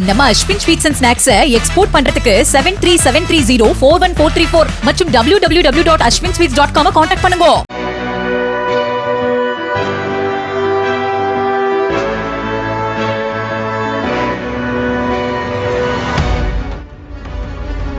நம்ம Ashwin sweets and snacks export பண்றதுக்கு 7373041434 மற்றும் www.ashwinsweets.com கான்டாக்ட் பண்ணுங்க.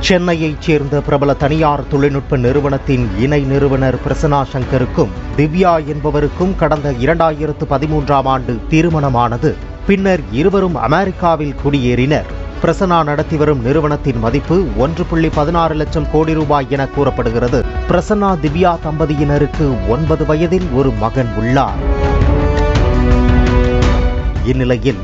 சென்னையைச் சேர்ந்த பிரபல தனியார் தொழில்நுட்ப நிறுவனத்தின் இணை நிறுவனர் பிரசன்னா சங்கருக்கும் திவ்யா என்பவருக்கும் கடந்த 2013ஆம் ஆண்டு திருமணமானது. பின்னர் இருவரும் அமெரிக்காவில் குடியேறினர். பிரசன்னா நடத்தி வரும் நிறுவனத்தின் மதிப்பு 1.16 லட்சம் கோடி ரூபாய் என கூறப்படுகிறது. பிரசன்னா திவ்யா தம்பதியினருக்கு 9 வயதில் ஒரு மகன் உள்ளார். இந்நிலையில்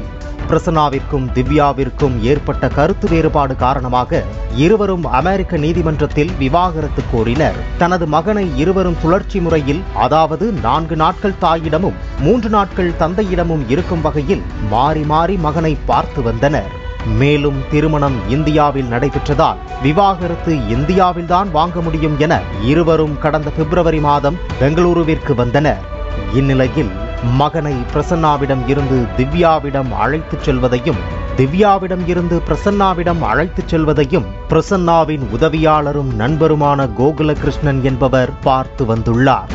பிரசன்னாவிற்கும் திவ்யாவிற்கும் ஏற்பட்ட கருத்து வேறுபாடு காரணமாக இருவரும் அமெரிக்க நீதிமன்றத்தில் விவாகரத்து கோரினர். தனது மகனை இருவரும் சுழற்சி முறையில், அதாவது 4 நாட்கள் தாயிடமும் 3 நாட்கள் தந்தையிடமும் இருக்கும் வகையில் மாறி மாறி மகனை பார்த்து வந்தனர். மேலும் திருமணம் இந்தியாவில் நடைபெற்றதால் விவாகரத்து இந்தியாவில்தான் வாங்க முடியும் என இருவரும் கடந்த பிப்ரவரி மாதம் பெங்களூருவிற்கு வந்தனர். இந்நிலையில் மகனை பிரசன்னாவிடம் இருந்து திவ்யாவிடம் அழைத்துச் செல்வதையும், திவ்யாவிடம் இருந்து பிரசன்னாவிடம் அழைத்துச் செல்வதையும் பிரசன்னாவின் உதவியாளரும் நண்பருமான கோகுலகிருஷ்ணன் என்பவர் பார்த்து வந்துள்ளார்.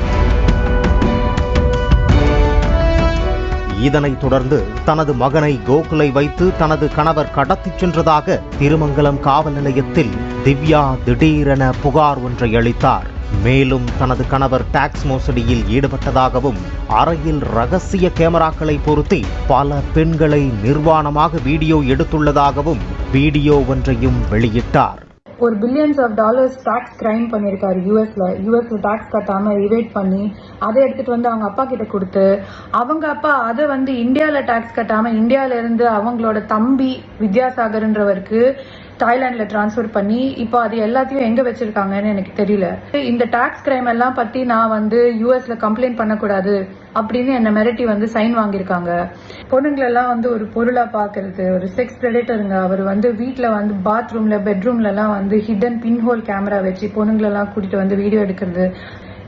இதனைத் தொடர்ந்து தனது மகனை கோகுலை வைத்து தனது கணவர் கடத்திச் சென்றதாக திருமங்கலம் காவல் நிலையத்தில் திவ்யா திடீரென புகார் ஒன்றை அளித்தார். மேலும் தனது கணவர் டாக்ஸ் மோசடியில் ஈடுபட்டதாகவும், அறையில் ரகசிய கேமராக்களை பொருத்தி பல பெண்களை நிர்வாணமாக வீடியோ எடுத்துள்ளதாகவும் வீடியோ ஒன்றையும் வெளியிட்டார். ஒரு billions of dollars tax crime பண்ணியிருக்காரு யூஎஸ்ல டாக்ஸ் கட்டாம ரிவேட் பண்ணி அதை எடுத்துட்டு வந்து அவங்க அப்பா கிட்ட கொடுத்து, அவங்க அப்பா அதை வந்து இந்தியால டாக்ஸ் கட்டாம இந்தியால இருந்து அவங்களோட தம்பி வித்யாசாகர்ன்றவருக்கு தாய்லாந்துல டிரான்ஸ்பர் பண்ணி இப்போ அது எல்லாத்தையும் எங்க வச்சிருக்காங்கன்னு எனக்கு தெரியல. இந்த டாக்ஸ் கிரைம் எல்லாம் பத்தி நான் வந்து யூஎஸ்ல கம்ப்ளைண்ட் பண்ணக்கூடாது அப்படின்னு என்ன மிரட்டி வந்து சைன் வாங்கியிருக்காங்க. பொண்ணுங்களெல்லாம் வந்து ஒரு பொருளா பாக்குறது, ஒரு செக்ஸ் பிரெடேட்டருங்க. அவர் வந்து வீட்டுல வந்து பாத்ரூம்ல பெட்ரூம்ல எல்லாம் வந்து ஹிடன் பின்ஹோல் கேமரா வச்சு பொண்ணுங்களெல்லாம் கூட்டிட்டு வந்து வீடியோ எடுக்கிறது.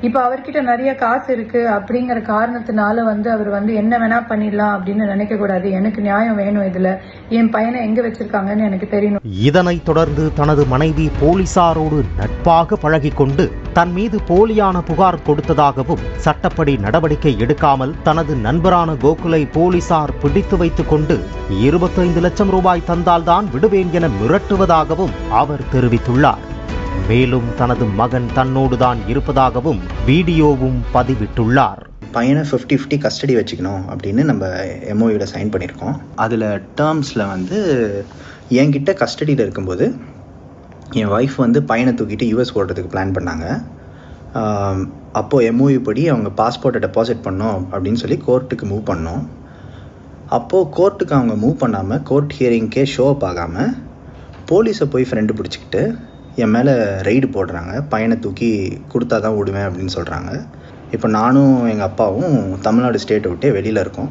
இப்ப அவர்கிட்ட நிறைய காசு இருக்கு அப்படிங்கிற காரணத்தினால வந்து அவர் வந்து என்ன வேணா பண்ணிடலாம் அப்படின்னு நினைக்க கூடாது. எனக்கு நியாயம் வேணும், இதுல என் பையனை எங்க வச்சிருக்காங்கன்னு எனக்கு தெரியணும். இதனைத் தொடர்ந்து தனது மனைவி போலீசாரோடு நட்பாக பழகிக்கொண்டு தன் மீது போலியான புகார் கொடுத்ததாகவும், சட்டப்படி நடவடிக்கை எடுக்காமல் தனது நண்பரான கோகுலை போலீசார் பிடித்து வைத்துக் கொண்டு 25 லட்சம் ரூபாய் தந்தால்தான் விடுவேன் என மிரட்டுவதாகவும் அவர் தெரிவித்துள்ளார். மேலும் தனது மகன் தன்னோடுதான் இருப்பதாகவும் வீடியோவும் பதிவிட்டுள்ளார். பையனை 50-50 கஸ்டடி வச்சுக்கணும் அப்படின்னு நம்ம எம்ஓயூவில் சைன் பண்ணியிருக்கோம். அதில் டேர்ம்ஸில் வந்து என்கிட்ட கஸ்டடியில் இருக்கும்போது என் ஒய்ஃப் வந்து பையனை தூக்கிட்டு யூஎஸ் ஓடுறதுக்கு பிளான் பண்ணாங்க. அப்போது எம்ஓயூ படி அவங்க பாஸ்போர்ட்டை டெபாசிட் பண்ணோம் அப்படின்னு சொல்லி கோர்ட்டுக்கு மூவ் பண்ணோம். அப்போது கோர்ட்டுக்கு அவங்க மூவ் பண்ணாமல், கோர்ட் ஹியரிங்க்கே ஷோ அப் ஆகாமல் போலீஸை போய் ஃப்ரெண்டு பிடிச்சிக்கிட்டு என் மேலே ரெய்டு போடுறாங்க. பையனை தூக்கி கொடுத்தா தான் விடுவேன் அப்படின்னு சொல்கிறாங்க. இப்போ நானும் எங்கள் அப்பாவும் தமிழ்நாடு ஸ்டேட்டை விட்டே வெளியில் இருக்கோம்.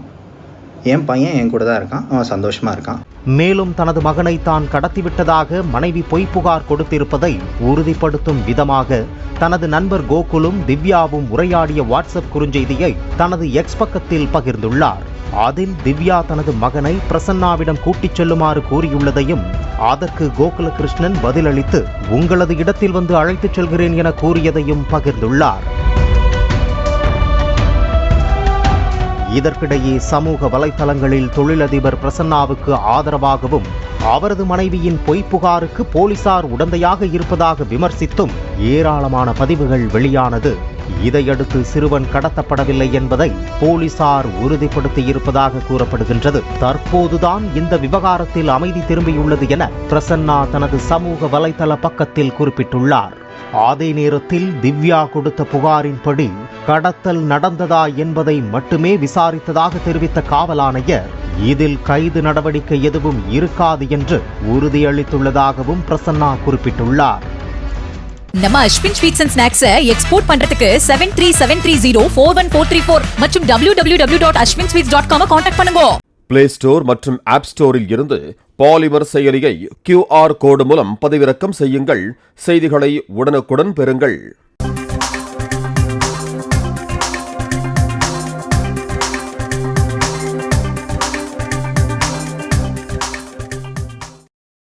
என் பையன் என் கூட தான் இருக்கான், அவன் சந்தோஷமாக இருக்கான். மேலும் தனது மகனை தான் கடத்திவிட்டதாக மனைவி பொய் புகார் கொடுத்திருப்பதை உறுதிப்படுத்தும் விதமாக தனது நண்பர் கோகுலும் திவ்யாவும் உரையாடிய வாட்ஸ்அப் குறுஞ்செய்தியை தனது எக்ஸ் பக்கத்தில் பகிர்ந்துள்ளார். அதில் திவ்யா தனது மகனை பிரசன்னாவிடம் கூட்டிச் செல்லுமாறு கூறியுள்ளதையும், அதற்கு கோகுலகிருஷ்ணன் பதிலளித்து உங்களது இடத்தில் வந்து அழைத்துச் செல்கிறேன் என கூறியதையும் பகிர்ந்துள்ளார். இதற்கிடையே சமூக வலைதளங்களில் தொழிலதிபர் பிரசன்னாவுக்கு ஆதரவாகவும், அவரது மனைவியின் பொய் புகாருக்கு போலீசார் உடந்தையாக இருப்பதாக விமர்சித்தும் ஏராளமான பதிவுகள் வெளியானது. இதையடுத்து சிறுவன் கடத்தப்படவில்லை என்பதை போலீசார் உறுதிப்படுத்தியிருப்பதாக கூறப்படுகின்றது. தற்போதுதான் இந்த விவகாரத்தில் அமைதி திரும்பியுள்ளது என பிரசன்னா தனது சமூக வலைதள பக்கத்தில் குறிப்பிட்டுள்ளார். அதே நேரத்தில் திவ்யா கொடுத்த புகாரின்படி கடத்தல் நடந்ததா என்பதை மட்டுமே விசாரித்ததாக தெரிவித்த காவல் ஆணையர், இதில் கைது நடவடிக்கை எதுவும் இருக்காது என்று உறுதியளித்துள்ளதாகவும் பிரசன்னா குறிப்பிட்டுள்ளார். நம்ம Ashwin sweets and snacks export பண்றதுக்கு 7373041434 மற்றும் www.ashwinsweets.com கான்டாக்ட் பண்ணுங்க. பிளே ஸ்டோர் மற்றும் ஆப் ஸ்டோரில் இருந்து பாலிமர் செயலியை QR கோடு மூலம் பதிவிறக்கம் செய்யுங்கள். செய்திகளை உடனுக்குடன் பெறுங்கள்.